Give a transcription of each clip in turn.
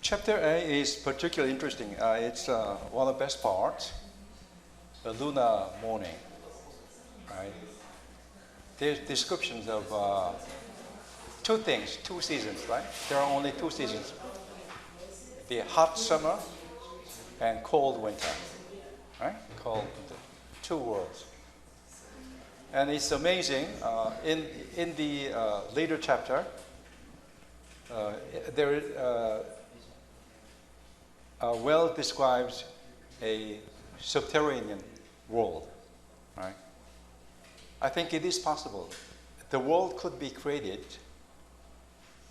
Chapter A is particularly interesting. It's one of the best parts, the lunar morning, right? There's descriptions of two things, two seasons, right? There are only two seasons. The hot summer and cold winter, right? Cold winter, two worlds. And it's amazing, in the later chapter, there well describes a subterranean world, right? I think it is possible. The world could be created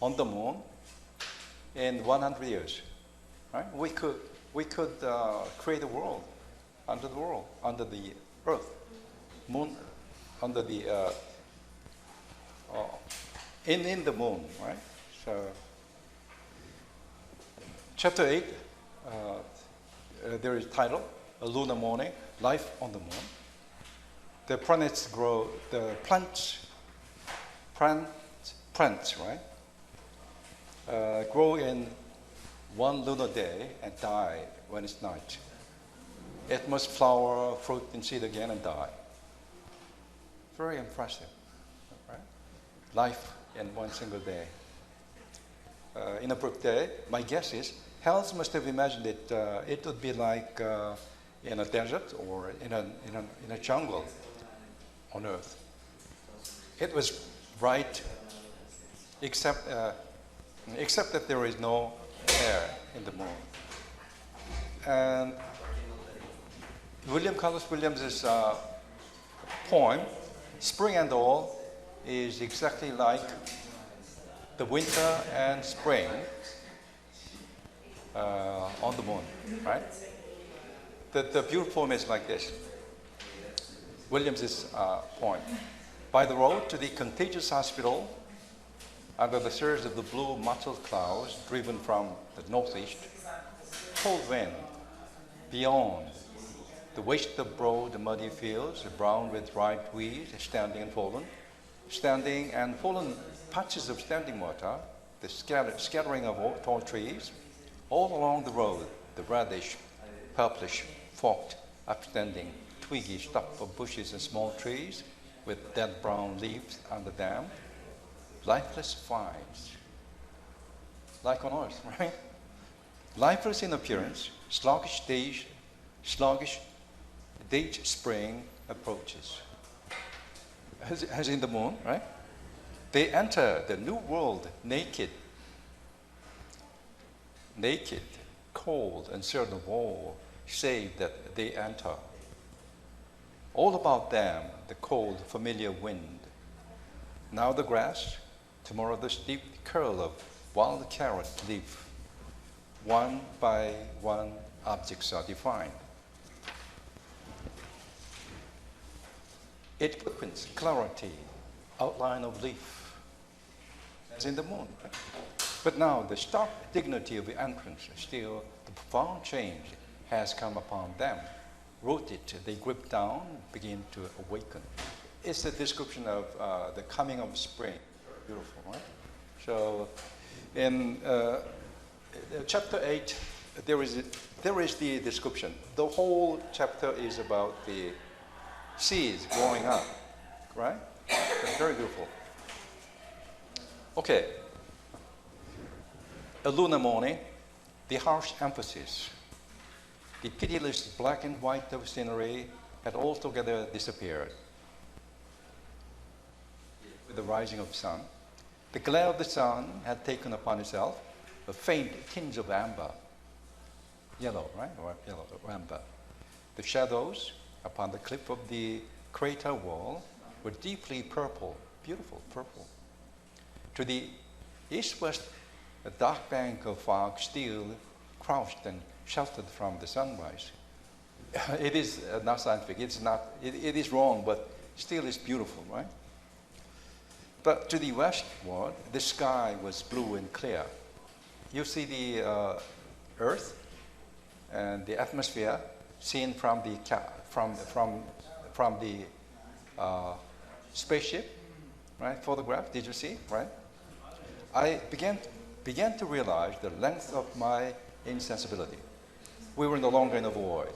on the moon in 100 years, right? We could create a world, under the earth, moon, under the in the moon, right? So, chapter 8. There is title, A Lunar Morning, Life on the Moon. The planets grow, the plants, right? Grow in one lunar day and die when it's night. It must flower, fruit, and seed again and die. Very impressive, right? Life in one single day. In a birthday, my guess is, Hells must have imagined it. It would be like in a desert or in a jungle on Earth. It was bright, except that there is no air in the moon. And William Carlos Williams's poem, "Spring and All," is exactly like the winter and spring. On the moon, right? The beautiful poem is like this. Williams's poem. By the road to the contagious hospital, under the surge of the blue mottled clouds driven from the northeast, cold wind beyond the waste of broad muddy fields, brown with ripe weeds, standing and fallen patches of standing water, the scattering of tall trees. All along the road, the reddish, purplish, forked, upstanding, twiggy stuff of bushes and small trees with dead brown leaves under them, lifeless vines, like on Earth, right? Lifeless in appearance, sluggish date spring approaches. As in the moon, right? They enter the new world naked, cold, and certain of all, save that they enter. All about them, the cold, familiar wind. Now the grass, tomorrow the steep curl of wild carrot leaf. One by one, objects are defined. It quickens clarity, outline of leaf, as in the moon, right? But now the stark dignity of the entrance, still the profound change has come upon them. Rooted, they grip down, begin to awaken. It's the description of the coming of spring. Beautiful, right? So in chapter 8, there is the description. The whole chapter is about the seeds growing up, right? That's very beautiful. Okay. A lunar morning, the harsh emphasis, the pitiless black and white of scenery had altogether disappeared. With the rising of the sun, the glare of the sun had taken upon itself a faint tinge of amber, yellow, right, or yellow, or amber. The shadows upon the cliff of the crater wall were deeply purple, beautiful purple. To the east-west, a dark bank of fog still crouched and sheltered from the sunrise. It is not scientific. It's not. It is wrong, but still it's beautiful, right? But to the westward, the sky was blue and clear. You see the Earth and the atmosphere seen from the spaceship, right? Photograph. Did you see? Right? I began began to realize the length of my insensibility. We were no longer in a void.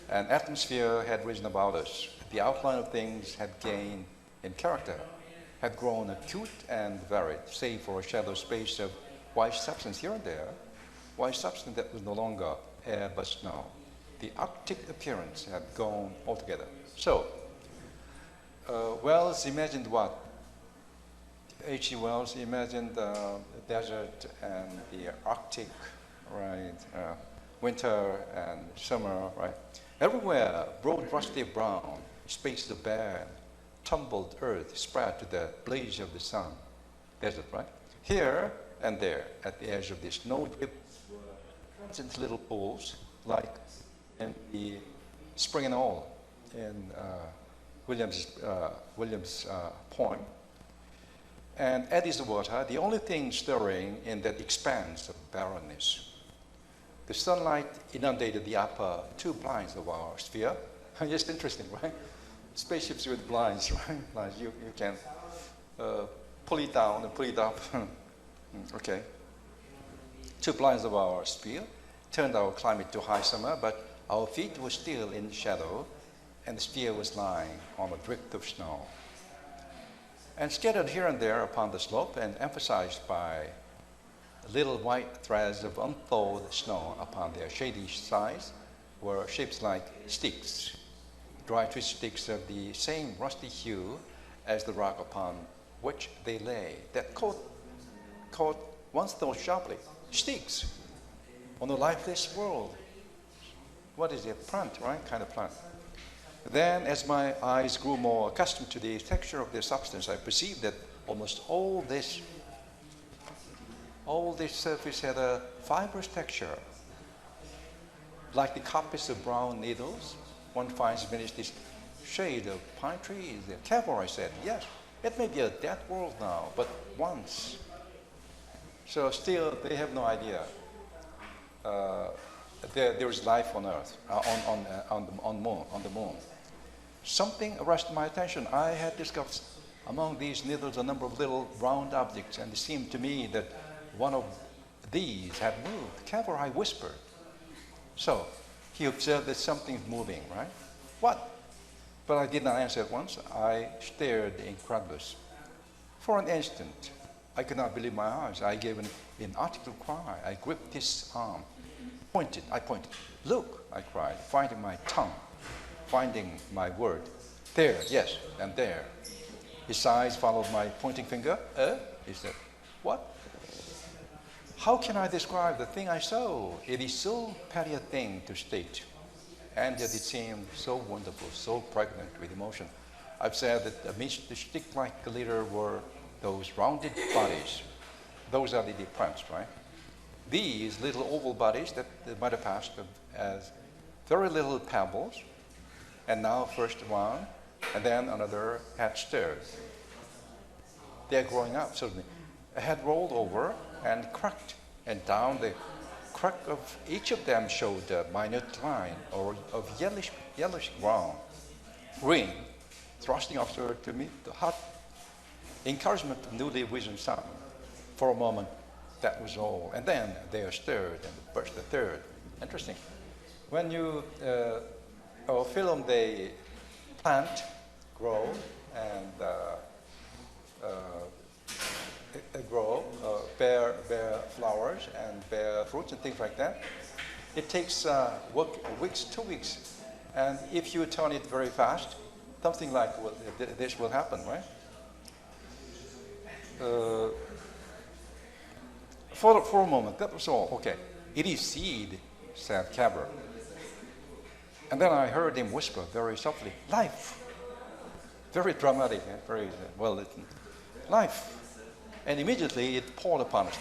An atmosphere had risen about us. The outline of things had gained in character, had grown acute and varied, save for a shadow space of white substance here and there, white substance that was no longer air but snow. The Arctic appearance had gone altogether. So, Wells imagined what? H.G. Wells imagined the desert and the Arctic, right? Winter and summer, right? Everywhere, broad rusty brown, spaces of bare, tumbled earth spread to the blaze of the sun. Desert, right? Here and there, at the edge of the snow-dripped, transient little pools, like in the Spring and All in Williams' poem. And eddies of water, the only thing stirring in that expanse of barrenness. The sunlight inundated the upper two blinds of our sphere. Just interesting, right? Spaceships with blinds, right? Like you can pull it down and pull it up. Okay. Two blinds of our sphere turned our climate to high summer, but our feet were still in shadow, and the sphere was lying on a drift of snow. And scattered here and there upon the slope and emphasized by little white threads of unthawed snow upon their shady sides were shapes like sticks, dry twisted sticks of the same rusty hue as the rock upon which they lay, that caught one's thought sharply. Sticks on a lifeless world. What is it? Plant, right? Kind of plant. Then, as my eyes grew more accustomed to the texture of their substance, I perceived that almost all this surface had a fibrous texture, like the copies of brown needles one finds beneath this shade of pine trees. Careful, I said, yes, it may be a dead world now, but once. So still, they have no idea. There is life on Earth, on the moon. Something arrested my attention. I had discovered among these needles a number of little round objects, and it seemed to me that one of these had moved. Careful, I whispered. So he observed that something's moving, right? What? But I did not answer at once. I stared incredulous. For an instant, I could not believe my eyes. I gave an inarticulate cry. I gripped his arm, I pointed. Look, I cried, finding my tongue, finding my word. There, yes, and there. His eyes followed my pointing finger. He said, what? How can I describe the thing I saw? It is so petty a thing to state, and yet it seemed so wonderful, so pregnant with emotion. I've said that amidst the stick-like glitter were those rounded bodies. Those are the plants, right? These little oval bodies that might have passed as very little pebbles, and now first one, and then another had stirred. They're growing up suddenly. A had rolled over and cracked, and down the crack of each of them showed a minute line of yellowish brown, green, thrusting upward to meet the hot encouragement of newly risen sun. For a moment, that was all. And then they are stirred and burst the third. Interesting. When you film the plant grow and bear flowers and bear fruits and things like that, it takes weeks, 2 weeks. And if you turn it very fast, something like this will happen, right? For a moment, that was all. Okay, it is seed, said Cabra. And then I heard him whisper very softly, life. Very dramatic, very well written. Life. And immediately it poured upon us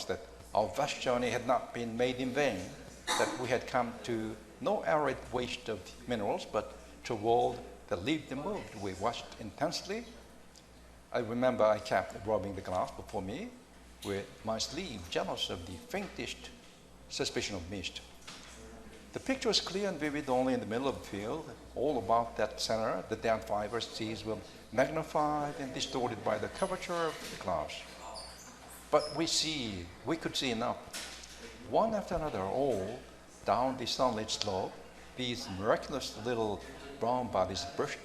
that our vast journey had not been made in vain, that we had come to no arid waste of minerals, but to a world that lived and moved. We watched intensely. I remember I kept rubbing the glass before me with my sleeve, jealous of the faintest suspicion of mist. The picture was clear and vivid only in the middle of the field. All about that center, the damp fibers seas were magnified and distorted by the curvature of the glass. But we could see enough, one after another, all down the sunlit slope, these miraculous little brown bodies brushed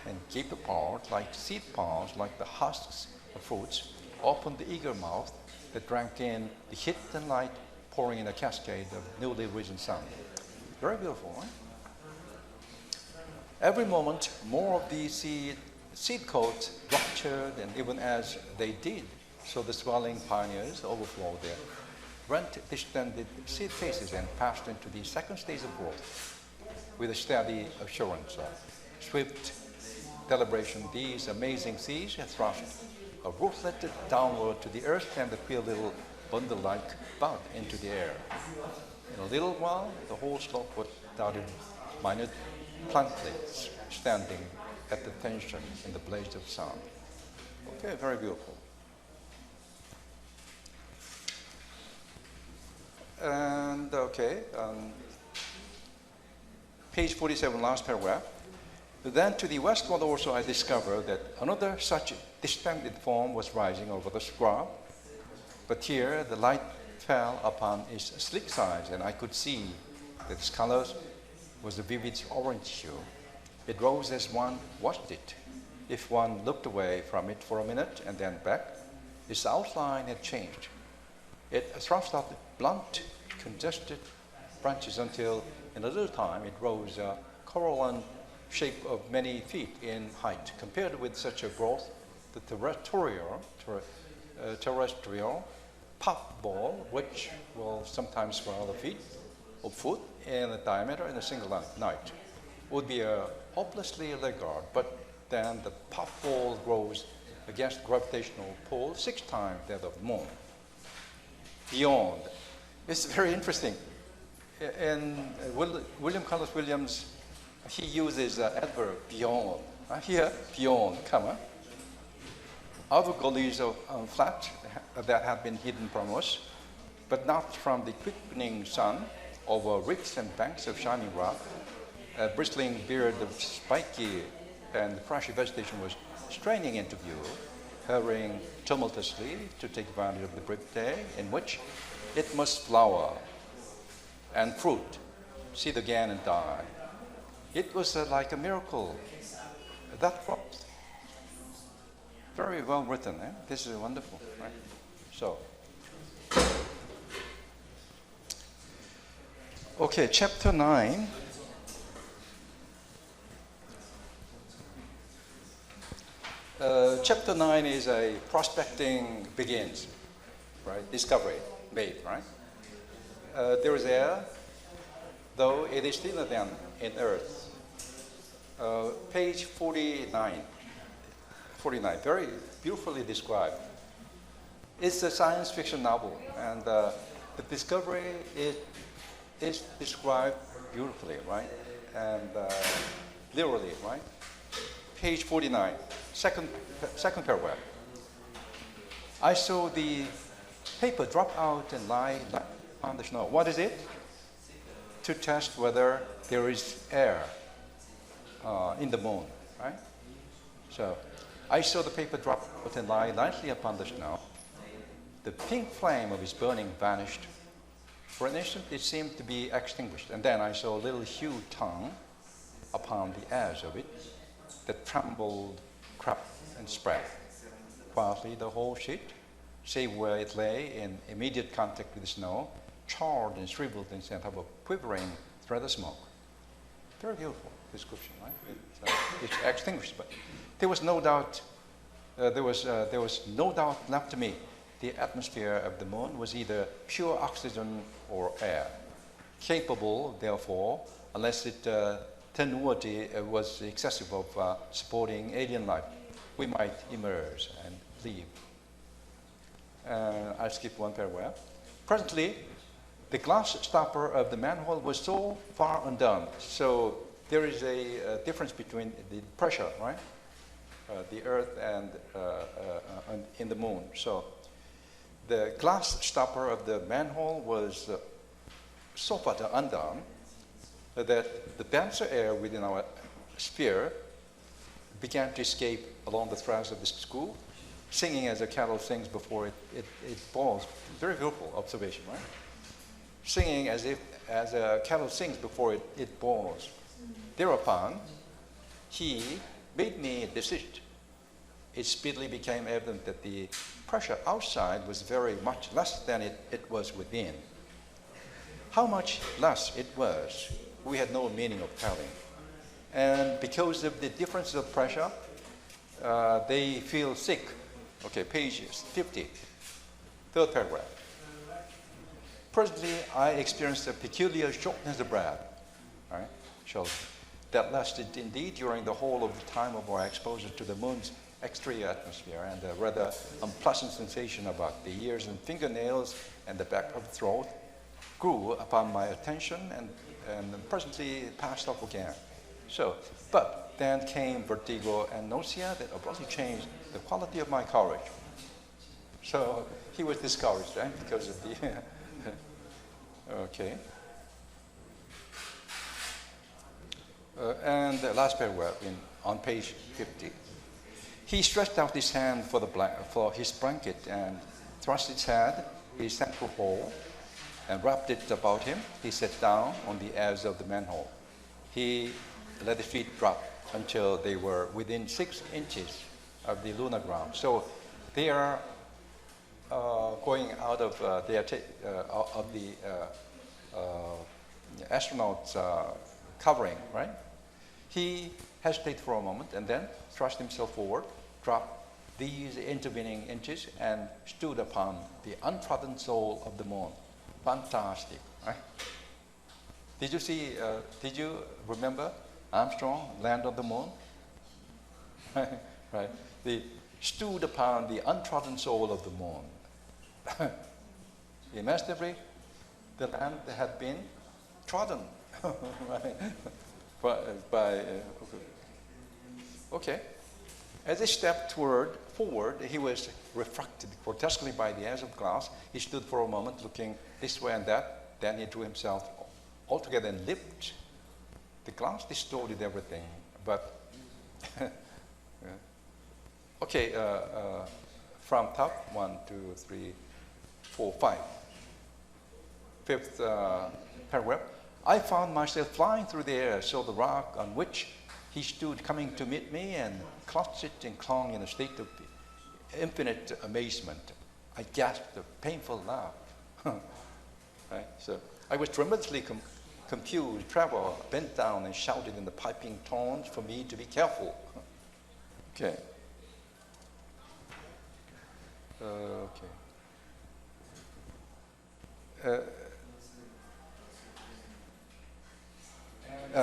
and gaped apart like seed palms, like the husks of fruits, opened the eager mouth that drank in the heat and light pouring in a cascade of newly risen sun. Very beautiful, right? Every moment, more of these seed coats ruptured, and even as they did, so the swelling pioneers overflowed their rent-distended seed faces and passed into the second stage of growth. With a steady assurance of swift deliberation, these amazing seeds had thrust rootlets downward to the earth and the queer little bundle-like bud into the air. In a little while, the whole slope was dotted minute plantlets standing at attention in the blaze of sun. Okay, very beautiful. And okay, page 47, last paragraph. Then to the westward also I discovered that another such distended form was rising over the scrub. But here the light fell upon its sleek sides, and I could see that its color was a vivid orange hue. It rose as one watched it. If one looked away from it for a minute and then back, its outline had changed. It thrust out blunt, congested branches until in a little time it rose a coralline shape of many feet in height. Compared with such a growth, the terrestrial puffball, which will sometimes swell a foot in diameter in a single night, would be a hopelessly laggard. But then the puffball grows against gravitational pull 6 times that of the moon. Beyond. It's very interesting. And William Carlos Williams, he uses adverb beyond. Here, beyond, comma. Other gullies of flat that have been hidden from us, but not from the quickening sun, over reefs and banks of shining rock. A bristling beard of spiky and crushy vegetation was straining into view, hurrying tumultuously to take advantage of the brief day in which it must flower and fruit, seed again and die. It was like a miracle. That was very well written. Eh? This is wonderful, right? So, okay, chapter 9. Chapter 9 is a prospecting begins, right? Discovery made, right? There is air, though it is thinner than in earth. Page 49, very beautifully described. It's a science fiction novel, and the discovery is described beautifully, right? And literally, right? Page 49, second paragraph. I saw the paper drop out and lie on the snow. What is it? To test whether there is air in the moon, right? So I saw the paper drop out and lie lightly upon the snow. The pink flame of its burning vanished. For an instant, it seemed to be extinguished, and then I saw a little hued tongue upon the edge of it that trembled, crept, and spread. Quietly, the whole sheet, save where it lay in immediate contact with the snow, charred and shriveled and sent up a quivering thread of smoke. Very beautiful description, right? It's extinguished, but there was no doubt. There was no doubt left to me. The atmosphere of the moon was either pure oxygen or air, capable, therefore, unless its tenuity was excessive of supporting alien life, we might emerge and leave. I'll skip one paragraph. Presently, the glass stopper of the manhole was so far undone, so there is a difference between the pressure, right? The Earth and in the moon. So the glass stopper of the manhole was so far undone that the denser air within our sphere began to escape along the threads of the screw Singing as a cattle sings before it balls. Very beautiful observation, right? Singing as a cattle sings before it balls. Thereupon, he made me a decision. It speedily became evident that the pressure outside was very much less than it was within. How much less it was, we had no meaning of telling. And because of the difference of pressure, they feel sick. Okay, page 50, third paragraph. Presently, I experienced a peculiar shortness of breath. All right? So that lasted indeed during the whole of the time of our exposure to the moon's exterior atmosphere, and a rather unpleasant sensation about the ears and fingernails and the back of the throat grew upon my attention and presently passed off again. But then came vertigo and nausea that abruptly changed the quality of my courage. So he was discouraged, right? Because of the okay. And the last paragraph on page 50. He stretched out his hand for his blanket and thrust his head in his central hole and wrapped it about him. He sat down on the edge of the manhole. He let his feet drop until they were within 6 inches of the lunar ground. So they are going out of the astronauts' covering, right? He hesitated for a moment and then thrust himself forward, dropped these intervening inches, and stood upon the untrodden soul of the moon. Fantastic, right? Did you remember Armstrong, Land of the Moon? Right? They stood upon the untrodden soul of the moon. Imaginably, the land had been trodden. Right? Okay. As he stepped forward, he was refracted grotesquely by the edge of glass. He stood for a moment looking this way and that. Then he drew himself altogether and leaped. The glass distorted everything, but okay, from top, 1, 2, 3, 4, 5. Fifth paragraph. I found myself flying through the air, saw the rock on which he stood coming to meet me, and clutched it and clung in a state of infinite amazement. I gasped a painful laugh. Right? So I was tremendously confused. Trevor bent down and shouted in the piping tones for me to be careful. Okay.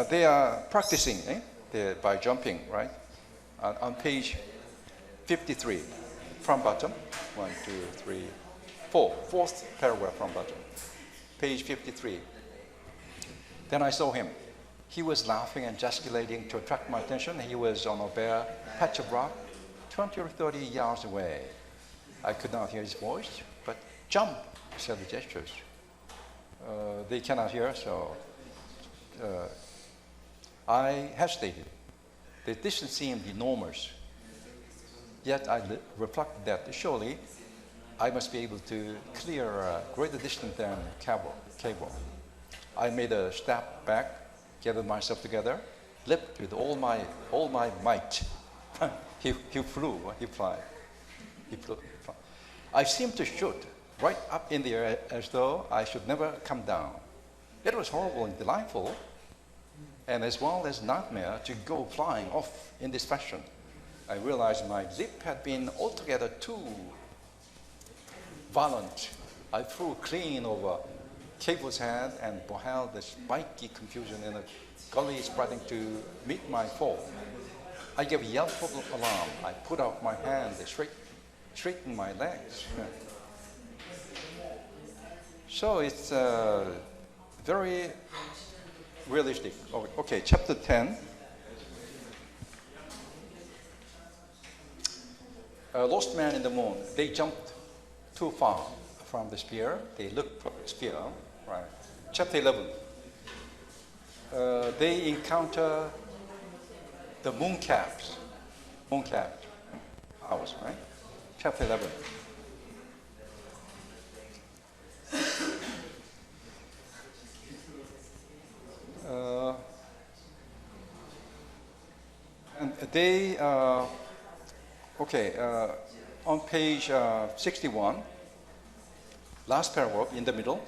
They are practicing by jumping, right? On page 53, from bottom. 1, 2, 3, 4. Fourth paragraph from bottom. Page 53. Then I saw him. He was laughing and gesticulating to attract my attention. He was on a bare patch of rock, 20 or 30 yards away. I could not hear his voice, but jump, said the gestures. They cannot hear, so I hesitated. The distance seemed enormous. Yet I reflected that surely I must be able to clear a greater distance than cable. I made a step back, gathered myself together, leaped with all my might. He flew. I seemed to shoot right up in the air as though I should never come down. It was horrible and delightful, and as well as nightmare to go flying off in this fashion. I realized my leap had been altogether too violent. I flew clean over cable's head and beheld the spiky confusion in a gully spreading to meet my fall. I gave a yelp of alarm. I put out my hand, straightened my legs. So it's very realistic. Okay, chapter 10. Lost man in the moon. They jumped too far from the sphere. They looked for the sphere. Right. Chapter 11. They encounter the moon capped house, right? chapter 11. And they, on page 61, last paragraph in the middle.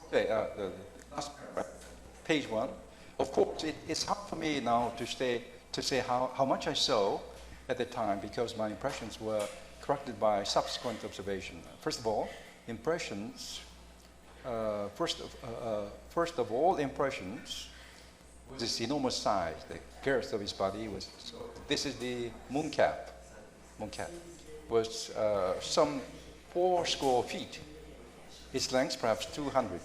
Okay, the last paragraph, page 1. Of course, it's hard for me now to say how much I saw at the time because my impressions were corrected by subsequent observation. First of all, impressions. First of all, impressions was this enormous size. The girth of his body was. So this is the mooncap. Mooncap was some 4 feet. Its length perhaps 200.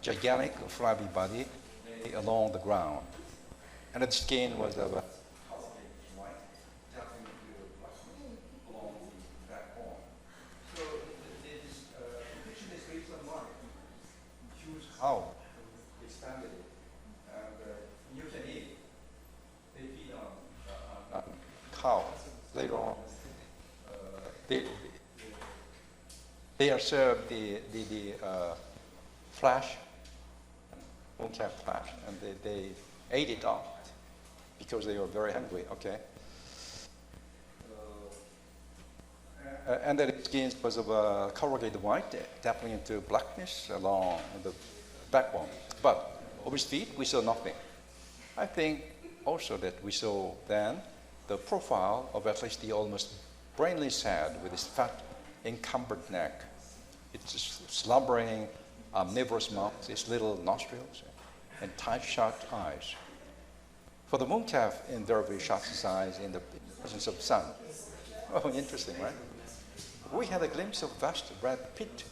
Gigantic, flabby body lay along the ground, and the skin was of a white, tapping along the backbone. So this picture is based on what? Huge cow expanded it, and you can eat. They feed on cow later on. They are served the flesh. Mooncap flesh, and they ate it up because they were very hungry. Okay. And then its skin was of a corrugated white, dappling into blackness along the backbone. But of his feet, we saw nothing. I think also that we saw then the profile of at least the almost brainless head with his fat, encumbered neck, its slumbering, omnivorous mouth, its little nostrils, and tight-shut eyes. For the mooncalf invariably shuts its eyes in the presence of the sun. Oh, interesting, right? We had a glimpse of vast red pit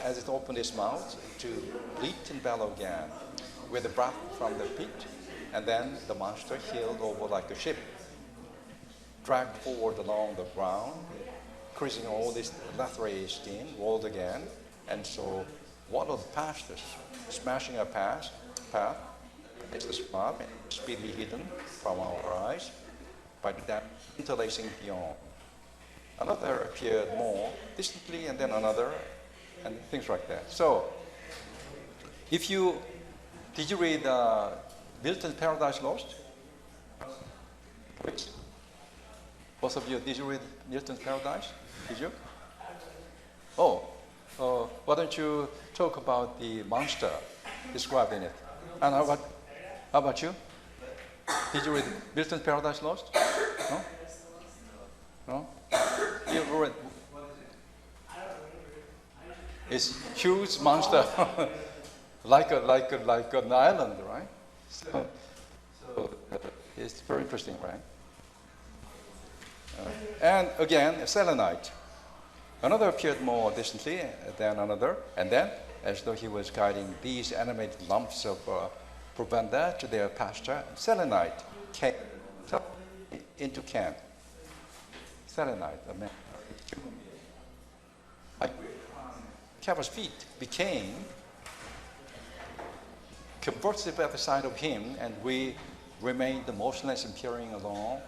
as it opened its mouth to bleat and bellow again, with the breath from the pit, and then the monster heeled over like a ship, dragged forward along the ground, creasing all this leathery skin, rolled again, and so waddled past us, smashing a path. It's a spot, speedily hidden from our eyes by that interlacing beyond. Another appeared more distantly, and then another, and things like that. So, did you read Milton's Paradise Lost? Please. Both of you, did you read Milton's Paradise? Did you? Oh, why don't you talk about the monster described in it? And how about you? Did you read Milton's Paradise Lost? No? No? You read? It's huge monster, like an island, right? So it's very interesting, right? And again, a selenite. Another appeared more distantly than another, and then, as though he was guiding these animated lumps of provender to their pasture, selenite came into camp. Selenite, a man. Calva's feet became convulsive at the sight of him, and we remained motionless and peering along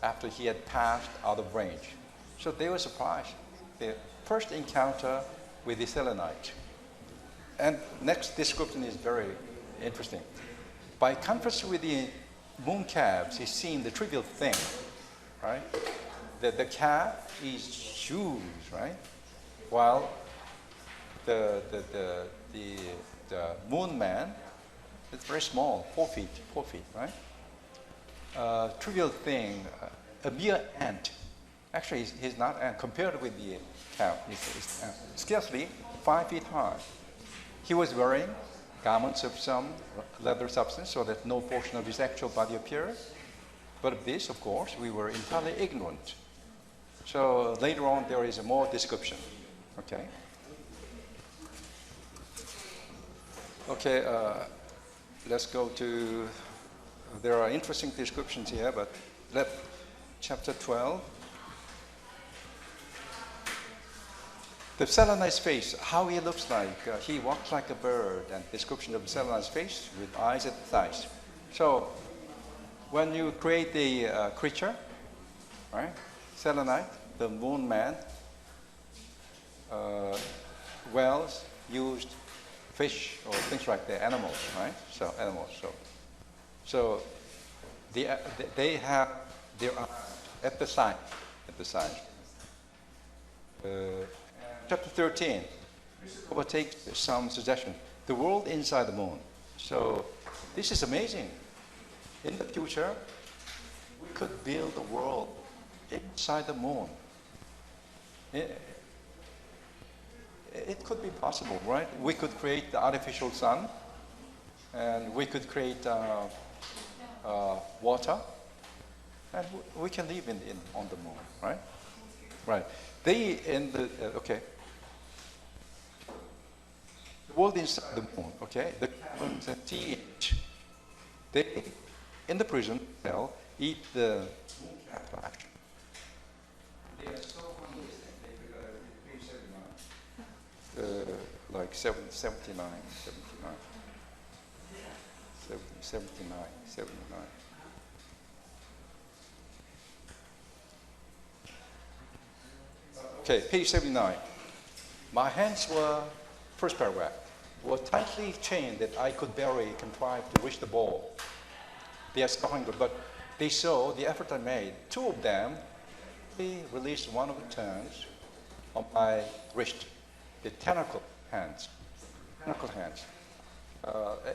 after he had passed out of range. So they were surprised. Their first encounter with the selenite. And next description is very interesting. By contrast with the mooncalves, he seemed the trivial thing, right? The calf is huge, right? While the moon man is very small, 4 feet, right? Trivial thing, a mere ant. Actually, he's not ant compared with the calf. He's scarcely 5 feet high. He was wearing garments of some leather substance so that no portion of his actual body appeared. But of this, of course, we were entirely ignorant. So later on, there is more description. Okay. Okay. Let's go to. There are interesting descriptions here, but chapter 12. The selenite's face, how he looks like. He walks like a bird, and description of the selenite's face with eyes at the thighs. So when you create the creature, right, selenite, the moon man, whales used fish or things like that, animals, right? So animals. So they have their eyes at the side, Chapter 13 overtakes some suggestion. The world inside the moon. So this is amazing. In the future, we could build a world inside the moon. It could be possible, right? We could create the artificial sun, and we could create water, and we can live on the moon, right? Right. Okay. The world inside the moon, okay? The caverns and TH. They, in the prison cell, eat the moon caterpillar. They are so hungry, they page 79. Like 79. 79. Okay, page 79. My hands were, first paragraph, were tightly chained that I could barely contrive to reach the ball. They are so hungry, but they saw the effort I made. Two of them, they released one of the turns on my wrist, the tentacle hands.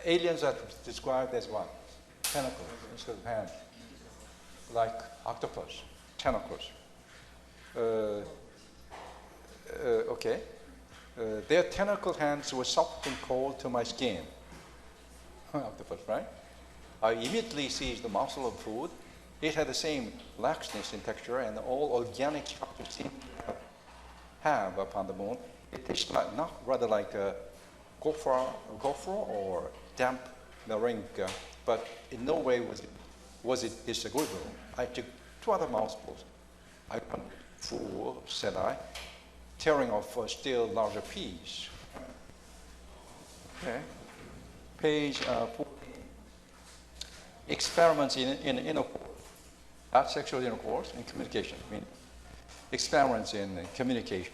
Aliens are described as what? Tentacles instead of hands, like octopus, tentacles. Okay. Their tentacle hands were soft and cold to my skin. Octopus, right? I immediately seized the morsel of food. It had the same laxness in texture and all organic structures seemed to have upon the moon. It tasted like, not rather like a gopher or damp meringue, but in no way was it disagreeable. I took two other mouthfuls. I went, fool, said I, tearing off a still larger piece. Okay. Page 14. Experiments in intercourse. Not sexual intercourse, in communication. I mean, experiments in communication.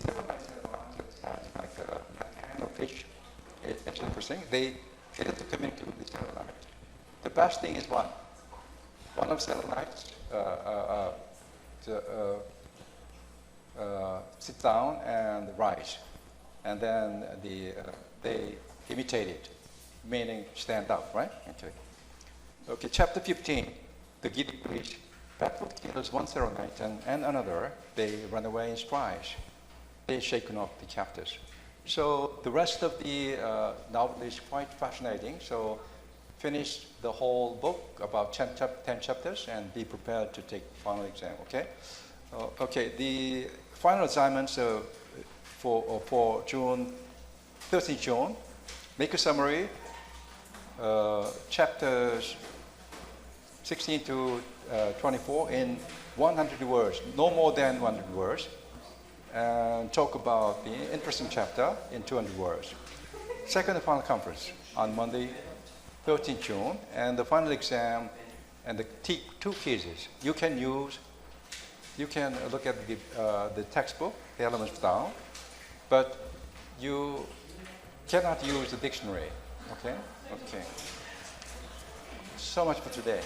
Like a hand of fish. It's interesting. They fail to communicate with the satellite. The best thing is what? One of the satellites sit down and rise, and then they imitate it, meaning stand up, right? Okay. Okay. Chapter 15, the giddy priest. Barefoot kills one serenite and another. They run away in strides. They shaken off the captors. So the rest of the novel is quite fascinating. So finish the whole book, about 10 chapters, and be prepared to take the final exam. Okay. Okay. The final assignments for June, 13th June. Make a summary. Chapters 16 to 24 in 100 words, no more than 100 words, and talk about the interesting chapter in 200 words. Second and final conference on Monday, 13th June, and the final exam and the two quizzes. You can look at the textbook, the elements down, but you cannot use the dictionary. Okay? Okay. So much for today.